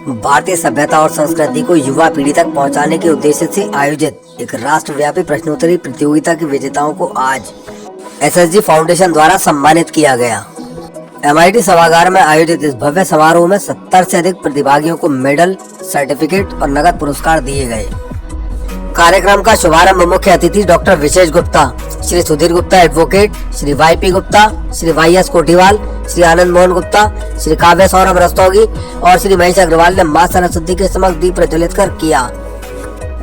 भारतीय सभ्यता और संस्कृति को युवा पीढ़ी तक पहुंचाने के उद्देश्य से आयोजित एक राष्ट्रव्यापी प्रश्नोत्तरी प्रतियोगिता के विजेताओं को आज एसएसजी फाउंडेशन द्वारा सम्मानित किया गया। एमआईटी सभागार में आयोजित इस भव्य समारोह में 70 से अधिक प्रतिभागियों को मेडल, सर्टिफिकेट और नगद पुरस्कार दिए गए। कार्यक्रम का शुभारंभ मुख्य अतिथि doctor Vishesh Gupta, Shri Sudhir Gupta advocate, Shri YP Gupta, Shri YS Kothiwal, Shri Anand Mohan Gupta, Shri Kavya Saurabh Rastogi और श्री महेश अग्रवाल ने मां सरस्वती के समक्ष दीप प्रज्वलित कर किया।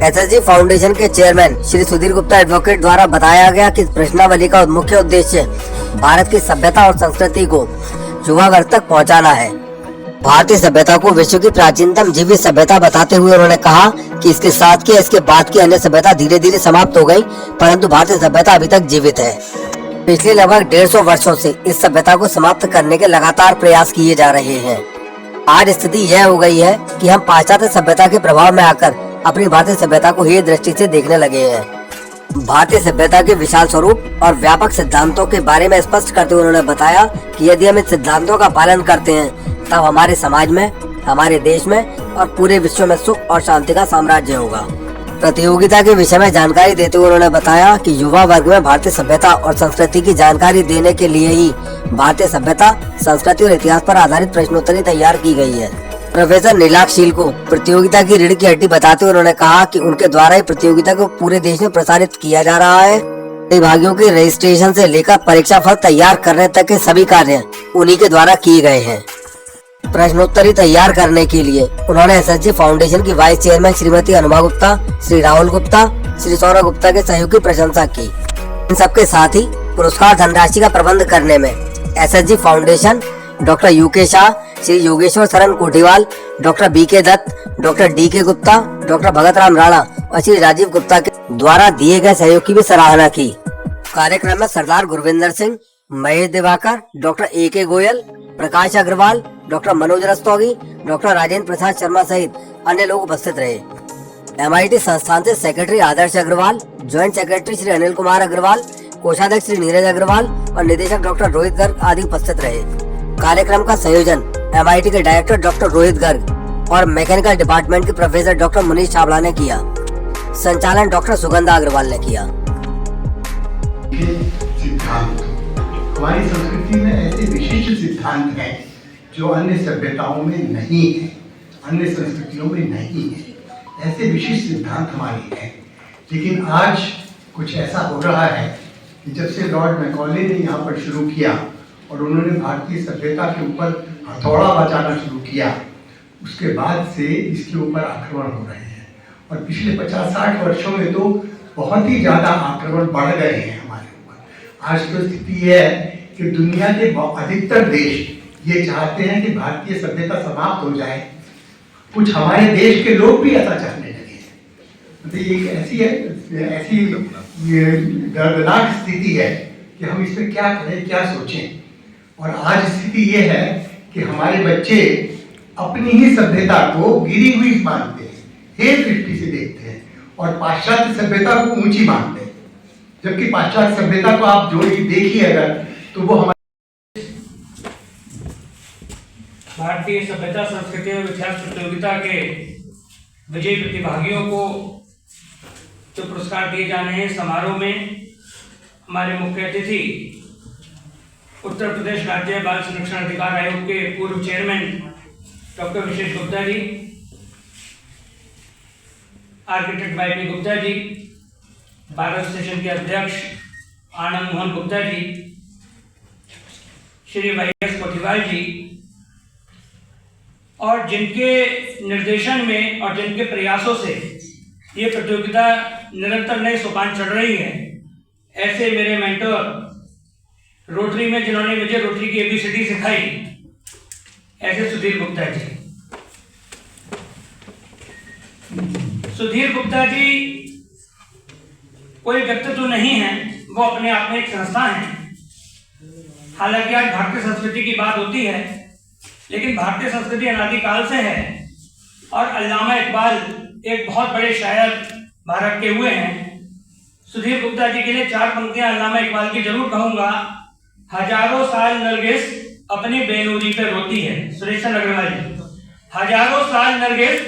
एसएसजी फाउंडेशन के चेयरमैन श्री सुधीर गुप्ता एडवोकेट द्वारा बताया गया कि प्रश्नावली का मुख्य उद्देश्य भारत की सभ्यता और संस्कृति को युवा वर्ग तक पहुंचाना है। भारतीय सभ्यता को विश्व की प्राचीनतम जीवित सभ्यता बताते हुए उन्होंने कहा कि इसके साथ की इसके बाद की अन्य सभ्यता धीरे धीरे समाप्त हो गई, परंतु भारतीय सभ्यता अभी तक जीवित है। पिछले लगभग 150 वर्षों से इस सभ्यता को समाप्त करने के लगातार प्रयास किए जा रहे हैं। आज स्थिति यह हो गई है कि हम पाश्चात्य सभ्यता के प्रभाव में आकर अपनी भारतीय सभ्यता को ही दृष्टि से देखने लगे हैं। भारतीय सभ्यता के विशाल स्वरूप और व्यापक सिद्धांतों के बारे में स्पष्ट करते हुए उन्होंने बताया कि यदि हम इन सिद्धांतों का पालन करते हैं तब हमारे समाज में, हमारे देश में और पूरे विश्व में सुख और शांति का साम्राज्य होगा। प्रतियोगिता के विषय में जानकारी देते हुए उन्होंने बताया कि युवा वर्ग में भारतीय सभ्यता और संस्कृति की जानकारी देने के लिए ही भारतीय सभ्यता, संस्कृति और इतिहास पर आधारित प्रश्नोत्तरी तैयार की गई है। प्रोफेसर नीलाक्षील को प्रतियोगिता की रीढ़ की हड्डी बताते हुए उन्होंने कहा कि उनके द्वारा ही प्रतियोगिता को पूरे देश में प्रसारित किया जा रहा है। प्रतिभागियों के रजिस्ट्रेशन से लेकर परीक्षा फल तैयार करने तक के सभी कार्य उन्हीं के द्वारा किए गए हैं। प्रश्नोत्तरी तैयार करने के लिए उन्होंने एसएसजी फाउंडेशन की वाइस चेयरमैन श्रीमती अनुमा गुप्ता, श्री राहुल गुप्ता, श्री सौरभ गुप्ता के सहयोग की प्रशंसा की। इन सबके साथ ही पुरस्कार धनराशि का प्रबंध करने में SSG foundation, doctor UK Shah, Shri Yogeshwar Sharan Kothiwal, doctor BK Dutt, doctor DK Gupta, doctor Bhagat Ram Rana और श्री राजीव गुप्ता के द्वारा दिए गए सहयोग की भी सराहना की। कार्यक्रम में सरदार गुरविंदर सिंह, महेश दिवाकर, डॉक्टर एके गोयल, प्रकाश अग्रवाल, डॉक्टर मनोज रस्तोगी, डॉक्टर राजेंद्र प्रसाद शर्मा सहित अन्य लोग उपस्थित रहे। एमआईटी संस्थान से सेक्रेटरी आदर्श अग्रवाल, ज्वाइंट सेक्रेटरी श्री अनिल कुमार अग्रवाल, कोषाध्यक्ष श्री नीरज अग्रवाल और निदेशक डॉक्टर रोहित गर्ग आदि उपस्थित रहे। कार्यक्रम का संयोजन एमआईटी के डायरेक्टर डॉक्टर रोहित गर्ग और मैकेनिकल डिपार्टमेंट के प्रोफेसर डॉक्टर मुनीश छाबड़ा ने किया। संचालन डॉक्टर सुगंधा अग्रवाल ने किया। हमारी संस्कृति में ऐसे विशिष्ट सिद्धांत हैं जो अन्य सभ्यताओं में नहीं है, अन्य संस्कृतियों में नहीं है। ऐसे विशिष्ट सिद्धांत हमारे हैं, लेकिन आज कुछ ऐसा हो रहा है कि जब से लॉर्ड मैकॉले ने यहाँ पर शुरू किया और उन्होंने भारतीय सभ्यता के ऊपर हथौड़ा बजाना शुरू किया, उसके बाद से इसके ऊपर आक्रमण हो रहे हैं। और पिछले 50-60 वर्षों में तो बहुत ही ज़्यादा आक्रमण बढ़ गए हैं हमारे ऊपर। आज तो स्थिति यह है कि दुनिया के अधिकतर देश ये चाहते हैं कि भारतीय सभ्यता समाप्त हो जाए। कुछ हमारे देश के लोग भी ऐसा चाहने लगे हैं। मतलब ये ऐसी दर्दनाक स्थिति है कि हम इस पर क्या करें, क्या सोचें। और आज स्थिति ये है कि हमारे बच्चे अपनी ही सभ्यता को गिरी हुई मानते हैं, हेय दृष्टि से देखते हैं और पाश्चात्य सभ्यता को ऊंची मानते हैं। जबकि पाश्चात्य सभ्यता को आप जो देखिए अगर, तो वो हमारे भारतीय सभ्यता, संस्कृति और इतिहास प्रतियोगिता के विजयी प्रतिभागियों को जो पुरस्कार दिए जाने हैं, समारोह में हमारे मुख्य अतिथि उत्तर प्रदेश राज्य बाल संरक्षण अधिकार आयोग के पूर्व chairman doctor Vishesh Gupta ji, architect YP Gupta ji, Bharat station के अध्यक्ष आनंद मोहन गुप्ता जी, श्री वाईएस कोठीवाल जी, और जिनके निर्देशन में और जिनके प्रयासों से ये प्रतियोगिता निरंतर नए सोपान चढ़ रही है, ऐसे मेरे मेंटर रोटरी में जिन्होंने मुझे रोटरी की ABCD सिखाई, ऐसे सुधीर गुप्ता जी। सुधीर गुप्ता जी कोई व्यक्तित्व नहीं है, वो अपने आप में एक संस्था है। हालांकि आज भारतीय संस्कृति की बात होती है, लेकिन भारतीय संस्कृति अनादिकाल से है और अल्लामा इकबाल एक बहुत बड़े शायर भारत के हुए हैं। सुधीर गुप्ता जी के लिए 4 पंक्तियां अल्लामा इकबाल की जरूर कहूंगा। हजारों साल नरगिस अपनी बेनूरी पे रोती है, सुरेश चंद्र अग्रवाल जी। हजारों साल नरगिस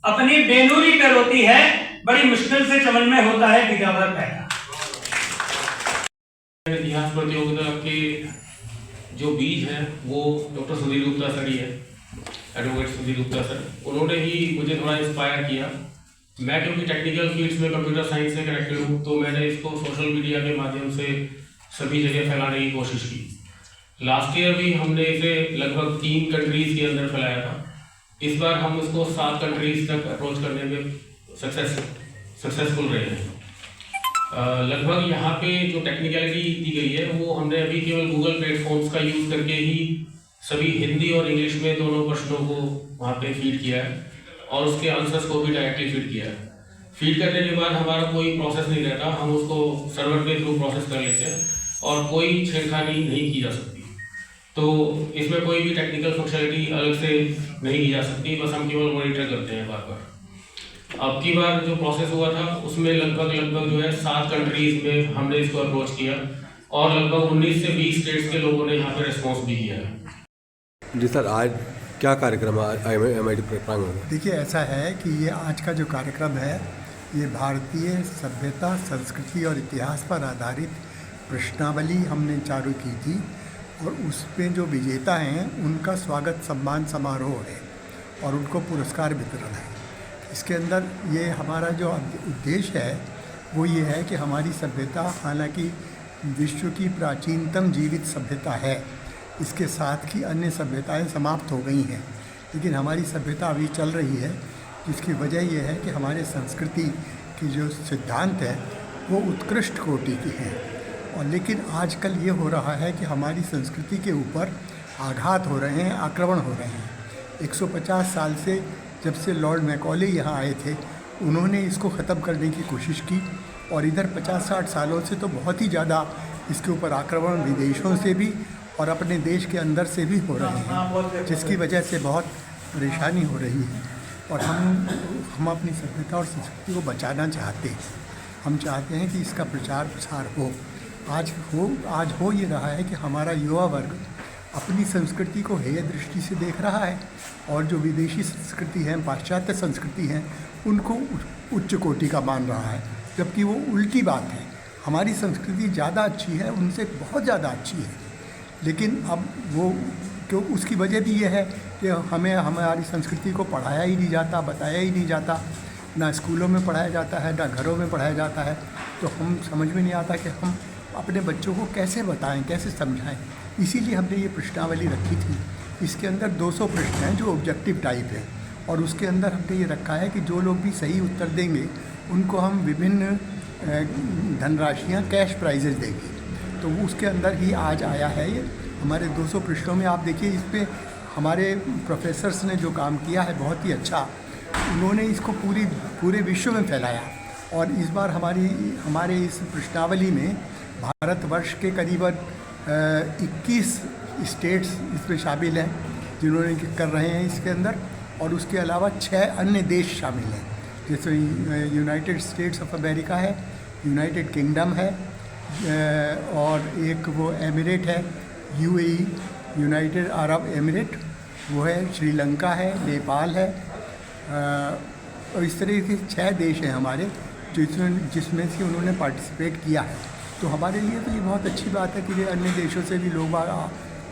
अपनी बेनूरी पे रोती है, बड़ी मुश्किल से चमन में होता है बीजावर पैदा। इतिहास प्रतियोगिता के जो बीज है वो डॉक्टर सुधीर गुप्ता सर ही है, एडवोकेट सुधीर गुप्ता सर। उन्होंने ही मुझे थोड़ा इंस्पायर किया। मैं क्योंकि टेक्निकल फील्ड्स में कंप्यूटर साइंस से कनेक्टेड हूँ, तो मैंने इसको सोशल मीडिया के माध्यम से सभी जगह फैलाने की कोशिश की। लास्ट ईयर भी हमने इसे लगभग 3 कंट्रीज़ के अंदर फैलाया था। इस बार हम इसको 7 कंट्रीज़ तक अप्रोच करने में सक्सेसफुल रहे हैं। लगभग यहाँ पे जो टेक्निकलिटी दी गई है वो हमने अभी केवल गूगल प्लेटफॉर्म्स का यूज़ करके ही सभी हिंदी और इंग्लिश में दोनों प्रश्नों को वहाँ पे फीड किया है और उसके आंसर्स को भी डायरेक्टली फीड किया है। फीड करने के बाद हमारा कोई प्रोसेस नहीं रहता, हम उसको सर्वर के थ्रू प्रोसेस कर लेते हैं और कोई छेड़खानी नहीं की जा सकती। तो इसमें कोई भी टेक्निकल फंक्शनलिटी अलग से नहीं की जा सकती, बस हम केवल मॉनिटर करते हैं बार बार। अब की बार जो प्रोसेस हुआ था उसमें लगभग जो है 7 कंट्रीज़ में हमने इसको अप्रोच किया और लगभग 19 से 20 स्टेट्स के लोगों ने यहाँ पे रिस्पॉन्स भी किया है। जी सर, आज क्या कार्यक्रम है MIT प्रांगण में? देखिए, ऐसा है कि ये आज का जो कार्यक्रम है ये भारतीय सभ्यता, संस्कृति और इतिहास पर आधारित प्रश्नावली हमने चालू की थी और उसमें जो विजेता हैं उनका स्वागत सम्मान समारोह है और उनको पुरस्कार वितरण है। इसके अंदर ये हमारा जो उद्देश्य है वो ये है कि हमारी सभ्यता हालांकि विश्व की प्राचीनतम जीवित सभ्यता है, इसके साथ ही अन्य सभ्यताएं समाप्त हो गई हैं, लेकिन हमारी सभ्यता अभी चल रही है, जिसकी वजह यह है कि हमारे संस्कृति की जो सिद्धांत है वो उत्कृष्ट कोटि की हैं। और लेकिन आजकल ये हो रहा है कि हमारी संस्कृति के ऊपर आघात हो रहे हैं, आक्रमण हो रहे हैं। 150 साल से जब से लॉर्ड मैकॉले यहाँ आए थे उन्होंने इसको ख़त्म करने की कोशिश की और इधर 50-60 सालों से तो बहुत ही ज़्यादा इसके ऊपर आक्रमण विदेशों से भी और अपने देश के अंदर से भी हो रहे हैं, जिसकी वजह से बहुत परेशानी हो रही है। और हम अपनी सभ्यता और संस्कृति को बचाना चाहते हैं। हम चाहते हैं कि इसका प्रचार प्रसार हो। आज हो ये रहा है कि हमारा युवा वर्ग अपनी संस्कृति को हेय दृष्टि से देख रहा है और जो विदेशी संस्कृति है, पाश्चात्य संस्कृति हैं, उनको उच्च कोटि का मान रहा है, जबकि वो उल्टी बात है। हमारी संस्कृति ज़्यादा अच्छी है, उनसे बहुत ज़्यादा अच्छी है, लेकिन अब वो क्यों, उसकी वजह भी ये है कि हमें हमारी संस्कृति को पढ़ाया ही नहीं जाता, बताया ही नहीं जाता, ना स्कूलों में पढ़ाया जाता है, ना घरों में पढ़ाया जाता है। तो हम समझ में नहीं आता कि हम अपने बच्चों को कैसे बताएं, कैसे समझाएं। इसीलिए हमने ये प्रश्नावली रखी थी। इसके अंदर 200 प्रश्न हैं जो ऑब्जेक्टिव टाइप है और उसके अंदर हमने ये रखा है कि जो लोग भी सही उत्तर देंगे उनको हम विभिन्न धनराशियाँ, कैश प्राइजेज देंगे। तो उसके अंदर ही आज आया है ये हमारे 200 प्रश्नों में। आप देखिए, इस पर हमारे प्रोफेसर्स ने जो काम किया है बहुत ही अच्छा। उन्होंने इसको पूरे विश्व में फैलाया और इस बार हमारे इस प्रश्नावली में भारतवर्ष के करीबन 21 स्टेट्स इसमें शामिल हैं जिन्होंने कर रहे हैं इसके अंदर, और उसके अलावा 6 अन्य देश शामिल हैं, जैसे यूनाइटेड स्टेट्स ऑफ अमेरिका है, यूनाइटेड किंगडम है और एक वो एमिरेट है, UAE, यूनाइटेड अरब एमिरेट वो है, श्रीलंका है, नेपाल है, और इस तरह के 6 देश हैं हमारे जिसमें से उन्होंने पार्टिसिपेट किया है। तो हमारे लिए तो ये बहुत अच्छी बात है कि अन्य देशों से भी लोग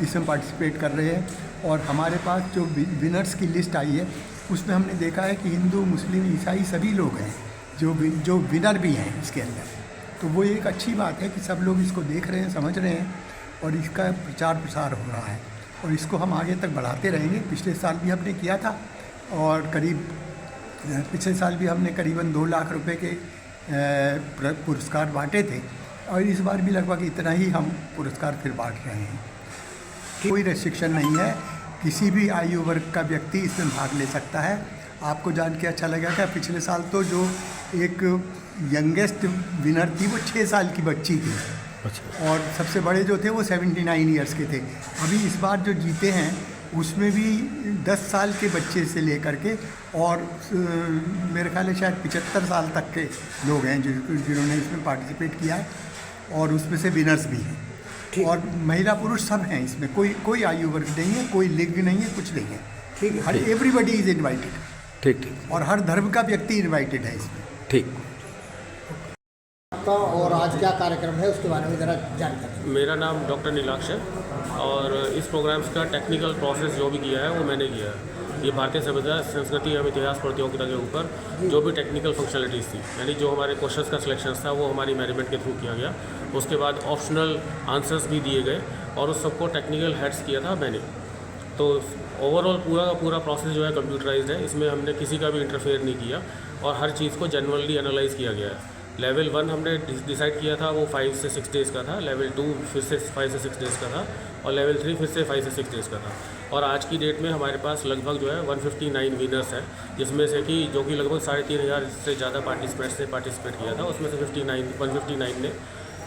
इसमें पार्टिसिपेट कर रहे हैं। और हमारे पास जो विनर्स की लिस्ट आई है उसमें हमने देखा है कि हिंदू, मुस्लिम, ईसाई सभी लोग हैं जो विनर भी हैं इसके अंदर। तो वो एक अच्छी बात है कि सब लोग इसको देख रहे हैं, समझ रहे हैं और इसका प्रचार प्रसार हो रहा है और इसको हम आगे तक बढ़ाते रहेंगे। पिछले साल भी हमने किया था और पिछले साल भी हमने करीबन 2 लाख रुपए के पुरस्कार बांटे थे और इस बार भी लगभग इतना ही हम पुरस्कार फिर बांट रहे हैं। कोई रेस्ट्रिक्शन नहीं है, किसी भी आयु वर्ग का व्यक्ति इसमें भाग ले सकता है। आपको जान के अच्छा लगेगा कि पिछले साल तो जो एक यंगेस्ट विनर थी वो 6 साल की बच्ची थी। अच्छा। और सबसे बड़े जो थे वो 79 ईयर्स के थे। अभी इस बार जो जीते हैं उसमें भी 10 साल के बच्चे से लेकर के और मेरे ख्याल है शायद 75 साल तक के लोग हैं जिन्होंने इसमें पार्टिसिपेट किया है और उसमें से विनर्स भी हैं। और महिला पुरुष सब हैं इसमें, कोई आयु वर्ग नहीं है, कोई लिंग नहीं है, कुछ नहीं है। ठीक है, हर एवरीबडी इज इनवाइटेड ठीक ठीक और हर धर्म का व्यक्ति इनवाइटेड है इसमें। ठीक। आपका और आज क्या कार्यक्रम है उसके बारे में ज़रा जानकारी। मेरा नाम डॉक्टर नीलाक्ष है और इस प्रोग्राम्स का टेक्निकल प्रोसेस जो भी किया है वो मैंने किया है। ये भारतीय सभ्यता संस्कृति एवं इतिहास प्रतियोगिता के ऊपर जो भी टेक्निकल फंक्शनलिटीज़ थी, यानी जो हमारे क्वेश्चंस का सिलेक्शन था वो हमारी मैनेजमेंट के थ्रू किया गया। उसके बाद ऑप्शनल आंसर्स भी दिए गए और उस सबको टेक्निकल हेड्स किया था मैंने। तो ओवरऑल पूरा का पूरा प्रोसेस जो है कंप्यूटराइज्ड है, इसमें हमने किसी का भी इंटरफेयर नहीं किया और हर चीज़ को जेन्युइनली एनालाइज किया गया है। लेवल 1 हमने डिसाइड किया था वो 5 से 6 डेज़ का था, लेवल 2 फिर से 5 से 6 डेज़ का था और लेवल 3 फिर से 5 से 6 डेज़ का था। और आज की डेट में हमारे पास लगभग जो है 159 विनर्स हैं, जिसमें से कि जो कि लगभग 3,500 से ज़्यादा पार्टिसिपेंट्स ने पार्टिसिपेट किया था, उसमें से 159 ने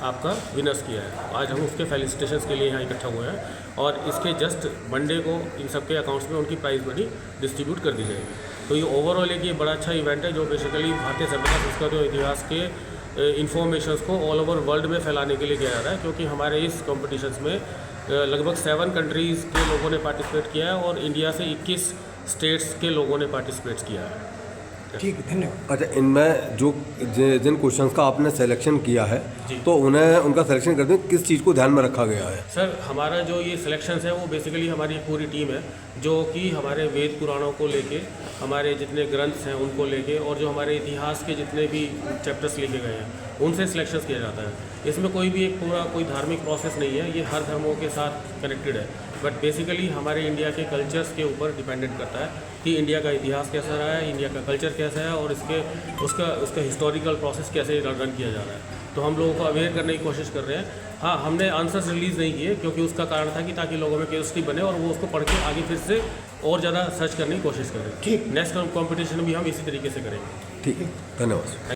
आपका विनर्स किया है। आज हम उसके फेलिसिटेशंस के लिए यहाँ इकट्ठा हुए हैं और इसके जस्ट मंडे को इन सबके अकाउंट्स में उनकी प्राइज़ मनी डिस्ट्रीब्यूट कर दी जाएगी। तो ये ओवरऑल एक ये बड़ा अच्छा इवेंट है जो बेसिकली भारतीय सभ्यता संस्कृति और इतिहास के इन्फॉर्मेशंस को ऑल ओवर वर्ल्ड में फैलाने के लिए किया जा रहा है, क्योंकि हमारे इस कॉम्पिटिशन्स में लगभग 7 कंट्रीज़ के लोगों ने पार्टिसिपेट किया है और इंडिया से 21 स्टेट्स के लोगों ने पार्टिसिपेट किया है। ठीक है, धन्यवाद। अच्छा, इनमें जो जिन क्वेश्चंस का आपने सिलेक्शन किया है जी। तो उन्हें उनका सिलेक्शन करते हैं किस चीज़ को ध्यान में रखा गया है? सर, हमारा जो ये सिलेक्शंस है वो बेसिकली हमारी एक पूरी टीम है जो कि हमारे वेद पुराणों को लेके, हमारे जितने ग्रंथ्स हैं उनको लेके और जो हमारे इतिहास के जितने भी चैप्टर्स लिखे गए हैं उनसे सिलेक्शंस किया जाता है। इसमें कोई भी एक पूरा कोई धार्मिक प्रोसेस नहीं है, ये हर धर्मों के साथ कनेक्टेड है, बट बेसिकली हमारे इंडिया के कल्चर्स के ऊपर डिपेंडेंट करता है कि इंडिया का इतिहास कैसा रहा है, इंडिया का कल्चर कैसा है और उसका हिस्टोरिकल प्रोसेस कैसे रन किया जा रहा है। तो हम लोगों को अवेयर करने की कोशिश कर रहे हैं। हाँ, हमने आंसर्स रिलीज़ नहीं किए क्योंकि उसका कारण था कि ताकि लोगों में क्यूरियोसिटी बने और वो उसको पढ़ के आगे फिर से और ज़्यादा सर्च करने की कोशिश करें। ठीक। नेक्स्ट कॉम्पिटिशन भी हम इसी तरीके से करेंगे। ठीक है, धन्यवाद।